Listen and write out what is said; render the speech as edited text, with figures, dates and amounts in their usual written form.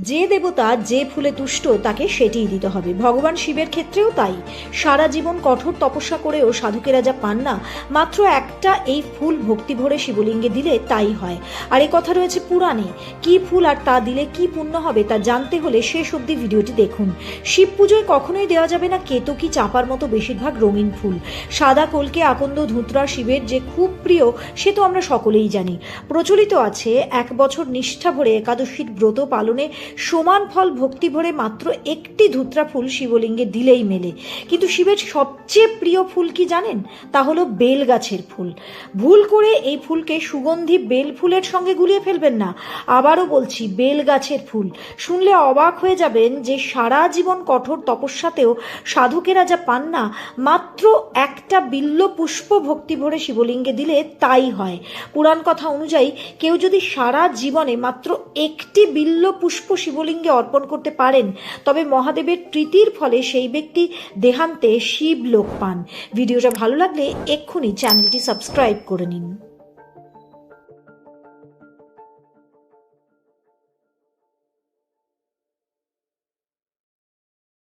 যে দেবতা যে ফুলে তুষ্ট তাকে সেটিই দিতে হবে। ভগবান শিবের ক্ষেত্রেও তাই। সারা জীবন কঠোর তপস্যা করেও সাধকেরা যা পান না, মাত্র একটা এই ফুল ভক্তি ভরে শিবলিঙ্গে দিলে তাই হয়। আর এ কথা রয়েছে পুরাণে। কি ফুল আর তা দিলে কি পুণ্য হবে তা জানতে হলে শেষ অবধি ভিডিওটি দেখুন। শিব পুজোয় কখনোই দেওয়া যাবে না কেতকী, চাপার মতো বেশিরভাগ রঙিন ফুল। সাদা কলকে, আকন্দ, ধুতরা শিবের যে খুব প্রিয় সে তো আমরা সকলেই জানি। প্রচলিত আছে 1 বছর নিষ্ঠা ভরে একাদশীর ব্রত পালনে সমান ফল ভক্তি ভরে মাত্র একটি ধুতরা ফুল শিবলিঙ্গে দিলেই মেলে। কিন্তু শিবের সবচেয়ে প্রিয় ফুল কি জানেন? তা হলো বেল গাছের ফুল। ভুল করে এই ফুলকে সুগন্ধি বেল ফুলের সঙ্গে গুলিয়ে ফেলবেন না। আবারও বলছি, বেল গাছের ফুল। শুনলে অবাক হয়ে যাবেন যে সারা জীবন কঠোর তপস্যাতেও সাধকেরা যা পান না, মাত্র একটা বিল্ল পুষ্প ভক্তি ভরে শিবলিঙ্গে দিলে তাই হয়। পুরাণ কথা অনুযায়ী কেউ যদি সারা জীবনে মাত্র একটি বিল্ল পুষ্প শিবলিঙ্গে অর্পণ করতে পারেন, তবে মহাদেবের প্রীতির ফলে সেই ব্যক্তি দেহান্তে শিবলোক পান। ভিডিওটা ভালো লাগলে এক্ষুনি চ্যানেলটি সাবস্ক্রাইব করে নিন।